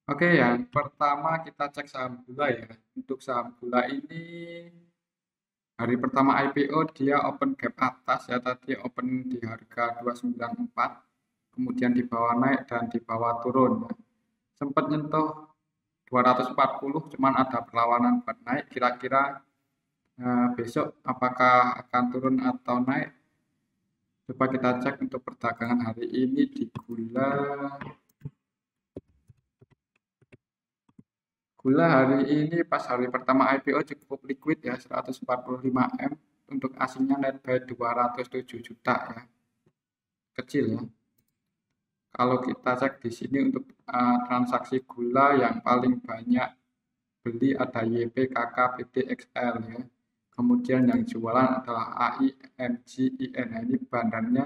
Oke, yang pertama kita cek saham gula ya. Untuk saham gula ini hari pertama IPO dia open gap atas ya, tadi open di harga 294, kemudian di bawah naik dan di bawah turun ya. Sempat nyentuh 240, cuman ada perlawanan buat naik. Kira-kira besok apakah akan turun atau naik? Coba kita cek untuk perdagangan hari ini di gula. Gula hari ini pas hari pertama IPO cukup liquid ya, 145 M. Untuk asingnya net buy 207 juta ya, kecil ya. Kalau kita cek di sini untuk transaksi gula yang paling banyak beli ada YP, KK, PT, XL ya. Kemudian yang jualan adalah AI, MG, IN. Nah, ini bandarnya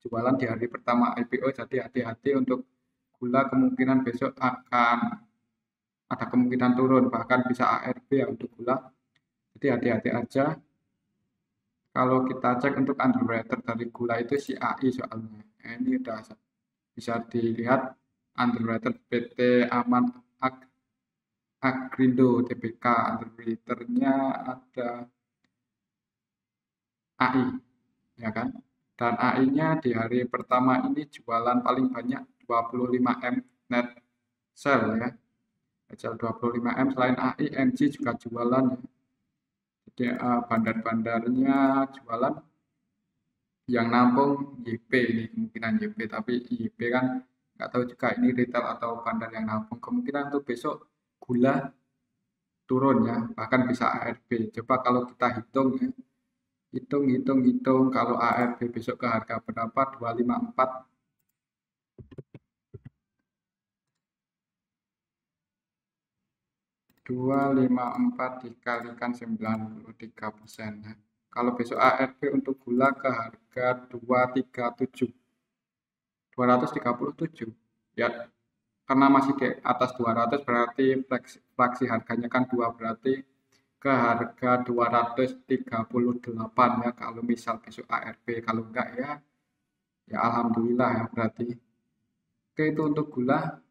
jualan di hari pertama IPO, jadi hati-hati untuk gula, kemungkinan besok akan ada kemungkinan turun, bahkan bisa ARB ya untuk gula. Jadi hati-hati aja. Kalau kita cek untuk underwriter dari gula itu si AI soalnya. Nah, ini udah bisa dilihat underwriter PT Aman Agrindo TBK, underwriternya ada AI, ya kan? Dan AI-nya di hari pertama ini jualan paling banyak 25 M net sell ya. Sell 25 M, selain AI, MG juga jualan ya. Jadi bandar-bandarnya jualan, yang nampung YP ini kemungkinan YP, tapi YP kan nggak tahu juga ini retail atau bandar yang nampung. Kemungkinan untuk besok gula turun ya, bahkan bisa ARB. Coba kalau kita hitung ya, hitung kalau ARB besok ke harga berapa? 254. 254 dikalikan 93% ya. Kalau besok ARB untuk gula ke harga 237, 237 ya, karena masih di atas 200 berarti fraksi harganya kan 2, berarti ke harga 238 ya kalau misal besok ARB. Kalau enggak ya ya alhamdulillah ya berarti. Oke, itu untuk gula.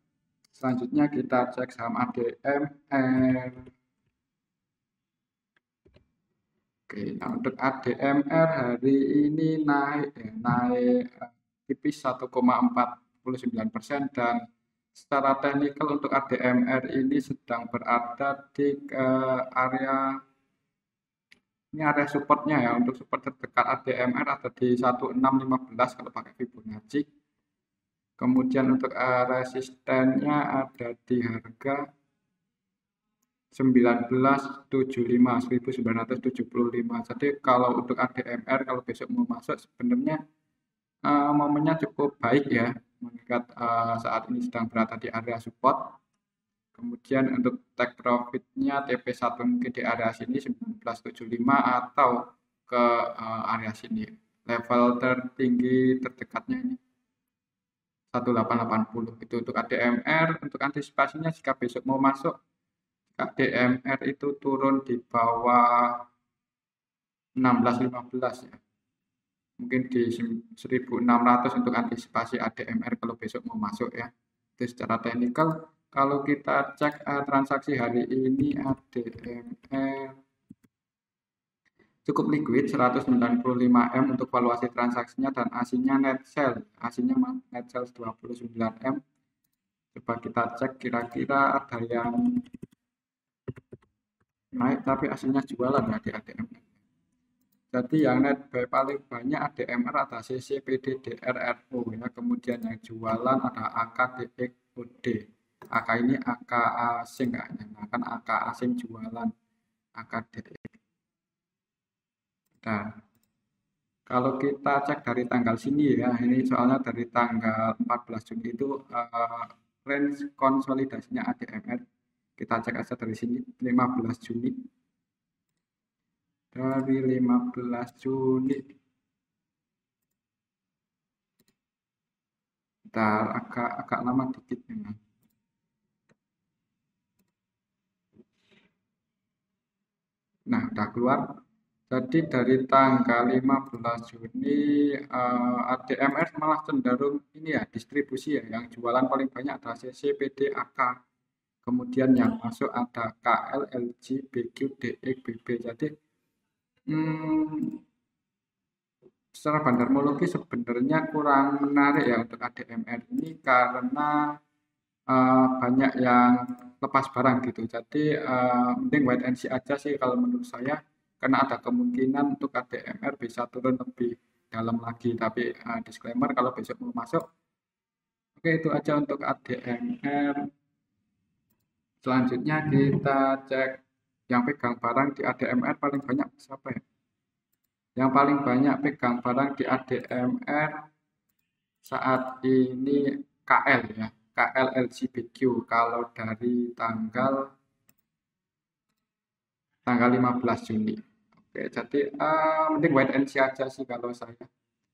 Selanjutnya kita cek saham ADMR. Oke, nah untuk ADMR hari ini naik ya, naik tipis 1,49%, dan secara teknikal untuk ADMR ini sedang berada di area ini, area supportnya ya. Untuk support terdekat ADMR ada di 1615 kalau pakai Fibonacci. Kemudian untuk resistennya ada di harga 1975, 1975. Jadi kalau untuk ADMR kalau besok mau masuk sebenarnya momennya cukup baik ya, mengingat saat ini sedang berada di area support. Kemudian untuk take profitnya TP1 mungkin di area sini 1975 atau ke area sini. Level tertinggi terdekatnya ini 1880 itu untuk ADMR. Untuk antisipasinya jika besok mau masuk, ADMR itu turun di bawah 1615 ya. Mungkin di 1600 untuk antisipasi ADMR kalau besok mau masuk ya. Itu secara teknikal. Kalau kita cek transaksi hari ini ADMR cukup liquid 195 M untuk valuasi transaksinya, dan asingnya net sell. Asingnya net sell 29 M. Coba kita cek kira-kira ada yang naik tapi asingnya jualan ya di ADMR. Jadi yang net buy paling banyak ADMR ada CC, PD, DR, RO ya. Kemudian yang jualan ada AK, DX, OD. AK ini AK asing kayaknya. Nah, kan AK asing jualan, AK DX. Nah, kalau kita cek dari tanggal sini ya, ini soalnya dari tanggal 14 Juni itu range konsolidasinya ADMR. Kita cek aja dari sini 15 Juni. Dari 15 Juni kita agak lama dikit memang. Nah, udah keluar. Jadi dari tanggal 15 Juni ADMR malah cenderung ini ya, distribusi ya. Yang jualan paling banyak adalah CC, PD, AK. kemudian yang masuk ada KL, LG, BQ, DX, BB. Jadi secara bandarmologi sebenarnya kurang menarik ya untuk ADMR ini karena banyak yang lepas barang gitu. Jadi mending wait and see aja sih kalau menurut saya, karena ada kemungkinan untuk ADMR bisa turun lebih dalam lagi. Tapi disclaimer kalau besok mau masuk. Oke, itu aja untuk ADMR. Selanjutnya kita cek yang pegang barang di ADMR paling banyak siapa ya? Yang paling banyak pegang barang di ADMR saat ini KL ya, KL LGBTQ. Kalau dari tanggal 15 Juni. Oke, jadi mending wait and see aja sih kalau saya.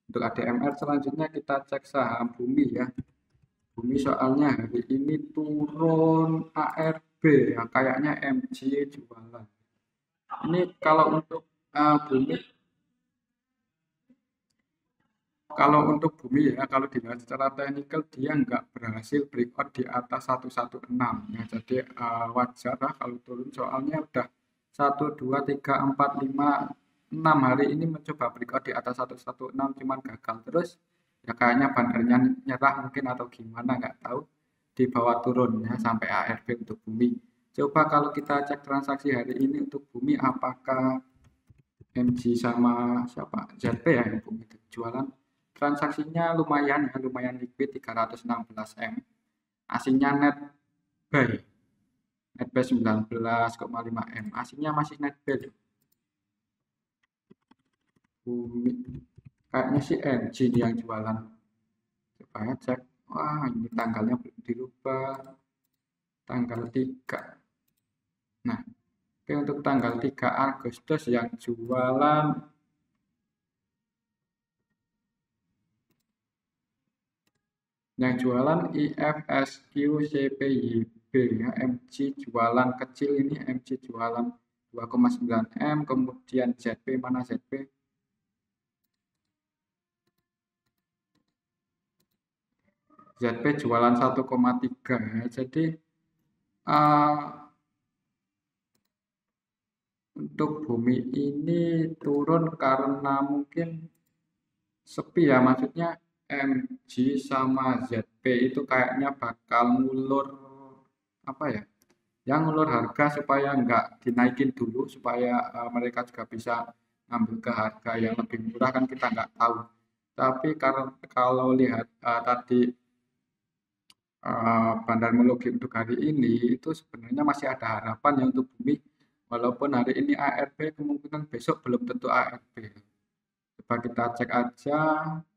Untuk ADMR selanjutnya kita cek saham Bumi ya. Bumi soalnya hari ini turun ARB ya, kayaknya MJ jualan. Ini kalau untuk Bumi, ya, kalau dilihat secara teknikal dia nggak berhasil breakout di atas 116 ya. Jadi wajar lah kalau turun, soalnya udah 1, 2, 3, 4, 5, 6 hari ini mencoba breakout di atas 116 cuman gagal terus. Ya kayaknya bandarnya nyerah mungkin atau gimana nggak tahu, di bawah turun ya sampai ARB untuk Bumi. Coba kalau kita cek transaksi hari ini untuk Bumi, apakah MG sama siapa ZP ya yang Bumi jualan. Transaksinya lumayan ya, lumayan liquid 316 M. Asingnya net buy 19,5 M. Asingnya masih net buy. Bumi kayaknya sih MG yang jualan. Coba ya cek. Wah, ini tanggalnya belum dirubah. Tanggal 3. Nah, oke, untuk tanggal 3 Agustus yang jualan IFSQ CPYB ya, MG jualan kecil ini, MG jualan 2,9 M, kemudian ZP mana ZP? ZP jualan 1,3 ya. Jadi untuk Bumi ini turun karena mungkin sepi ya, maksudnya MG sama ZP itu kayaknya bakal ngulur apa ya, yang ngulur harga supaya nggak dinaikin dulu, supaya mereka juga bisa ngambil ke harga yang lebih murah, kan kita nggak tahu. Tapi karena kalau lihat tadi bandarmologi untuk hari ini itu sebenarnya masih ada harapan ya untuk Bumi, walaupun hari ini ARB kemungkinan besok belum tentu ARB. Coba kita cek aja.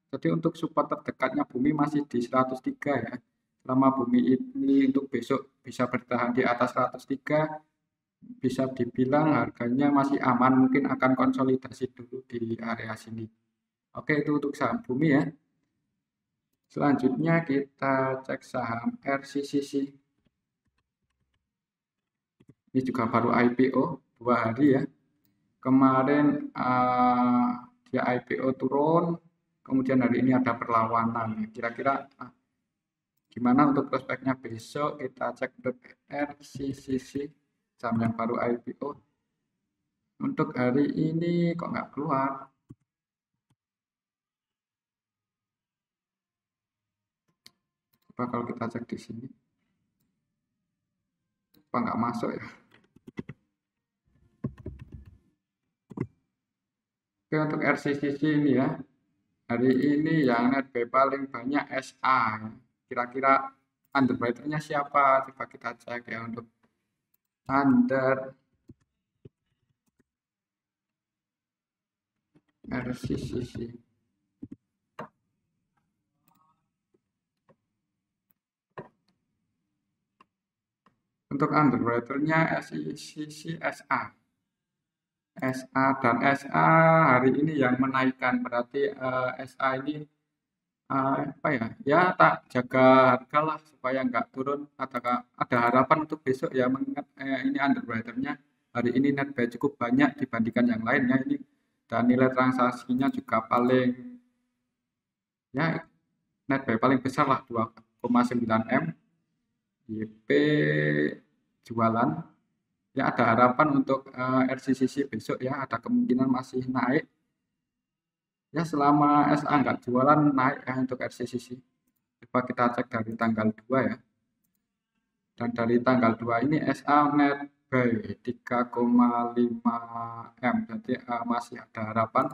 Jadi untuk support terdekatnya Bumi masih di 103 ya. Selama Bumi ini untuk besok bisa bertahan di atas 103, bisa dibilang harganya masih aman, mungkin akan konsolidasi dulu di area sini. Oke, itu untuk saham Bumi ya. Selanjutnya kita cek saham RCCC. Ini juga baru IPO 2 hari ya. Kemarin dia IPO turun, kemudian hari ini ada perlawanan. Kira-kira gimana untuk prospeknya besok? Kita cek untuk RCCC, saham yang baru IPO. Untuk hari ini kok nggak keluar? Coba kalau kita cek di sini, apa nggak masuk ya? Oke, untuk RCCC ini ya, hari ini yang net buy paling banyak SA. Kira-kira underwriter-nya siapa? Coba kita cek ya untuk under RCCC. Untuk underwriter-nya SICC SA. SA dan SA hari ini yang menaikkan, berarti SA ini apa ya? Ya tak jaga harga lah supaya nggak turun. Ada harapan untuk besok ya, mengingat ini underwriter-nya hari ini net buy cukup banyak dibandingkan yang lainnya ini, dan nilai transaksinya juga paling ya net buy paling besar lah 2,9 M. YP jualan, ya ada harapan untuk RCCC besok ya, ada kemungkinan masih naik. Ya selama SA nggak jualan naik ya untuk RCCC. Coba kita cek dari tanggal 2 ya. Dan dari tanggal 2 ini SA net buy 3,5 M. Jadi masih ada harapan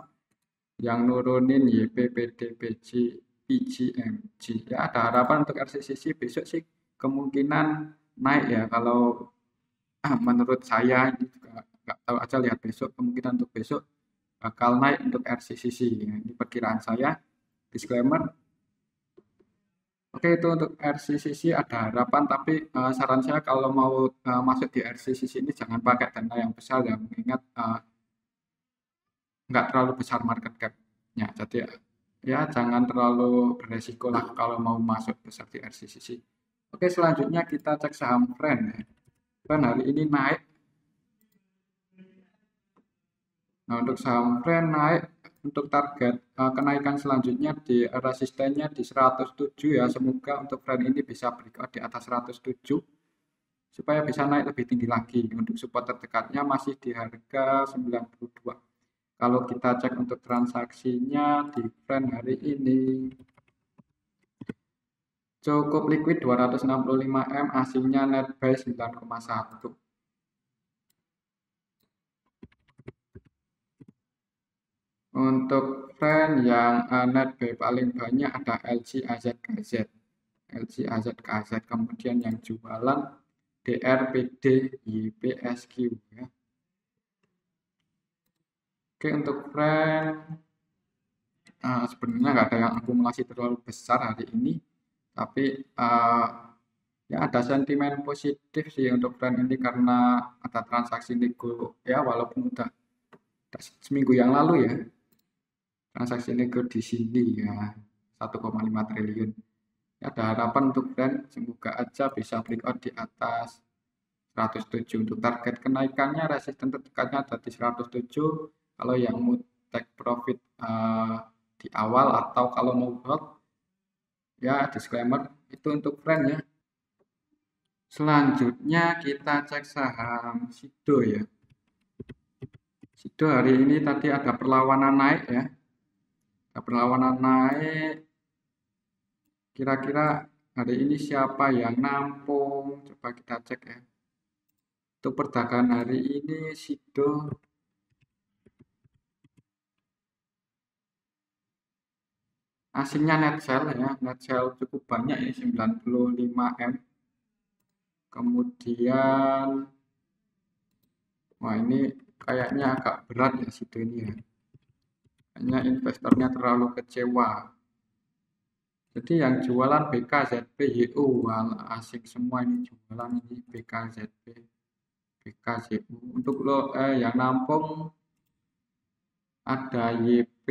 yang nurunin YPPDBG PGMG. Ya ada harapan untuk RCCC besok sih kemungkinan naik ya. Kalau menurut saya ini juga nggak tahu aja, lihat besok, kemungkinan untuk besok bakal naik untuk RCCC. Ini perkiraan saya, disclaimer. Oke, itu untuk RCCC ada harapan, tapi saran saya kalau mau masuk di RCCC ini jangan pakai dana yang besar ya, mengingat nggak terlalu besar market cap-nya. Jadi ya jangan terlalu beresiko lah kalau mau masuk besar di RCCC. Oke, selanjutnya kita cek saham Friend ya. Friend hari ini naik. Nah, untuk saham Friend naik, untuk target kenaikan selanjutnya di resistennya di 107 ya. Semoga untuk Friend ini bisa breakout di atas 107 supaya bisa naik lebih tinggi lagi. Untuk support terdekatnya masih di harga 92. Kalau kita cek untuk transaksinya di Friend hari ini cukup liquid 265 M, asingnya net buy 9,1. Untuk Friend yang net buy paling banyak ada LG AZKZ. LG AZKZ, kemudian yang jualan DRPD YPSQ ya. Oke, untuk Friend sebenarnya nggak ada yang akumulasi terlalu besar hari ini, tapi ya ada sentimen positif sih untuk Friend ini karena ada transaksi nego ya, walaupun udah seminggu yang lalu ya transaksi nego di sini ya 1,5 triliun. Ya, ada harapan untuk Friend, semoga aja bisa breakout di atas 107. Untuk target kenaikannya resisten terdekatnya ada di 107. Kalau yang mau take profit di awal atau kalau mau hold ya disclaimer, itu untuk Friend ya. Selanjutnya kita cek saham Sido ya. Sido hari ini tadi ada perlawanan naik ya. Ada perlawanan naik. Kira-kira hari ini siapa yang nampung? Coba kita cek ya. Untuk perdagangan hari ini Sido asingnya net sell ya, net sell cukup banyak ya, 95 M. Kemudian wah ini kayaknya agak berat ya Sido ini ya. Kayaknya investornya terlalu kecewa. Jadi yang jualan BKZP YU, asing semua ini jualan ini BKZP, BKZU. Untuk lo yang nampung ada YP,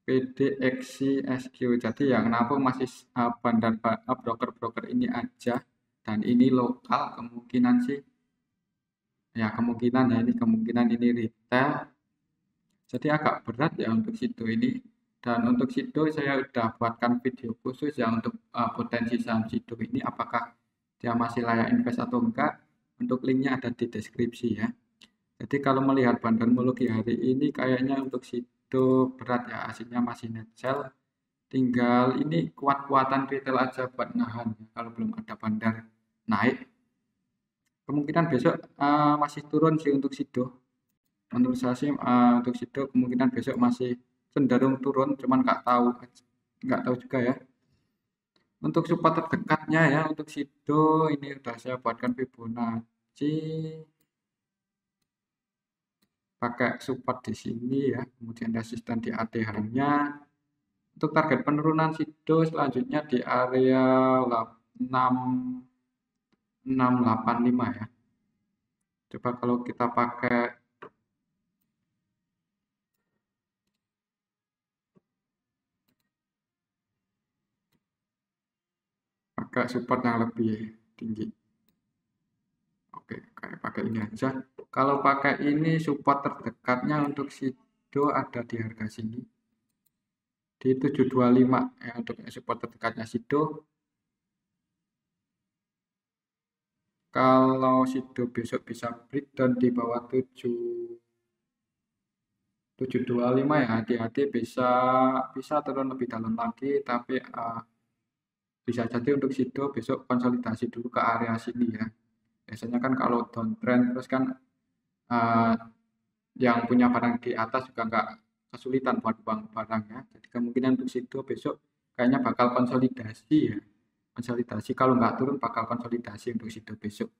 PDXI, SQ. Jadi yang nampung masih bandar broker-broker ini aja, dan ini lokal kemungkinan sih. Ya kemungkinan ya, ini kemungkinan ini retail. Jadi agak berat ya untuk Sido ini. Dan untuk Sido saya udah buatkan video khusus ya untuk potensi saham Sido ini, apakah dia masih layak invest atau enggak. Untuk linknya ada di deskripsi ya. Jadi kalau melihat bandarmologi hari ini kayaknya untuk Sido berat ya, aslinya masih net sell. Tinggal ini kuat-kuatan retail aja buat nahan ya, kalau belum ada bandar naik. Kemungkinan besok masih turun sih untuk Sido. Menurut saya sih untuk Sido kemungkinan besok masih cenderung turun, cuman nggak tahu juga ya. Untuk support terdekatnya ya untuk Sido ini udah saya buatkan Fibonacci, pakai support di sini ya, kemudian resisten di ATH-nya. Untuk target penurunan Sido selanjutnya di area 685 ya. Coba kalau kita pakai support yang lebih tinggi. Oke, kayak pakai ini aja. Kalau pakai ini support terdekatnya untuk Sido ada di harga sini. Di 725 ya untuk support terdekatnya Sido. Kalau Sido besok bisa breakdown di bawah 725 ya, hati-hati bisa turun lebih dalam lagi, tapi bisa jadi untuk Sido besok konsolidasi dulu ke area sini ya. Biasanya kan kalau downtrend terus kan uh, yang punya barang di atas juga nggak kesulitan buat buang barang ya. Jadi kemungkinan untuk Sido besok kayaknya bakal konsolidasi ya. Konsolidasi kalau nggak turun bakal konsolidasi untuk Sido besok.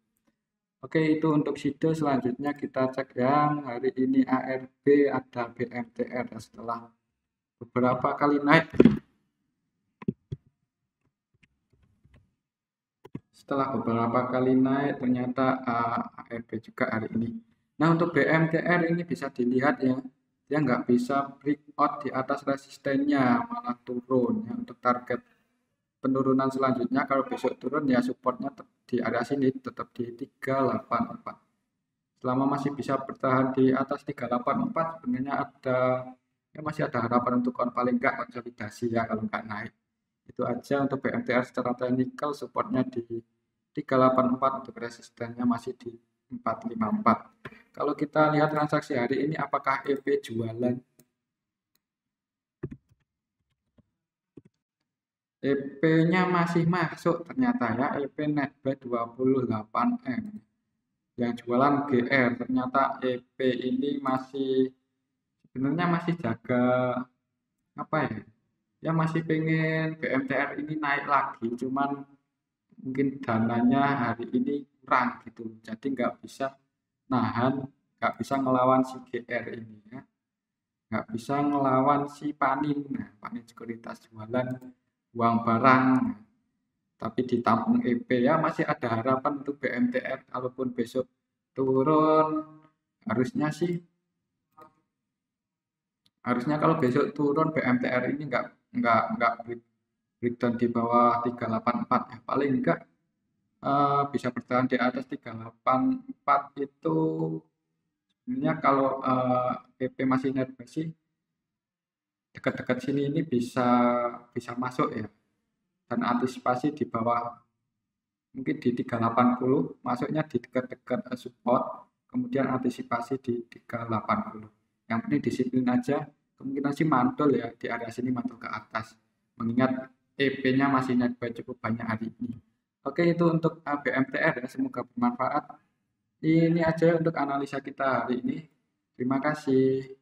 Oke, itu untuk Sido. Selanjutnya kita cek yang hari ini ARB, ada BMTR ya, setelah beberapa kali naik. Setelah beberapa kali naik ternyata ARB juga hari ini. Nah, untuk BMTR ini bisa dilihat ya, dia nggak bisa breakout di atas resistennya, malah turun ya. Untuk target penurunan selanjutnya kalau besok turun ya supportnya di area sini tetap di 384. Selama masih bisa bertahan di atas 384 sebenarnya masih ada harapan untuk paling nggak konsolidasi ya kalau nggak naik. Itu aja untuk BMTR secara teknikal, supportnya di 384, untuk resistennya masih di 454. Kalau kita lihat transaksi hari ini, apakah EP jualan? EP-nya masih masuk ternyata ya, EP net buy 28M. Yang jualan GR, ternyata EP ini sebenarnya masih jaga apa ya? Ya masih pengen BMTR ini naik lagi, cuman mungkin dananya hari ini kurang gitu, jadi nggak bisa nahan, nggak bisa ngelawan si GR ini ya, nggak bisa ngelawan si Panin. Nah, Panin sekuritas jualan uang barang, tapi ditampung EP ya, masih ada harapan untuk BMTR. Kalaupun besok turun, harusnya sih harusnya kalau besok turun BMTR ini nggak breakdown di bawah 384 ya, paling enggak bisa bertahan di atas 384 itu. Sebenarnya kalau PP masih net sih dekat-dekat sini ini bisa bisa masuk ya, dan antisipasi di bawah mungkin di 380, masuknya di dekat-dekat support, kemudian antisipasi di 380. Yang penting disiplin aja, kemungkinan sih mantul ya di area sini, mantul ke atas, mengingat EP-nya masih net buy cukup banyak hari ini. Oke, itu untuk BMTR ya, semoga bermanfaat. Ini aja untuk analisa kita hari ini. Terima kasih.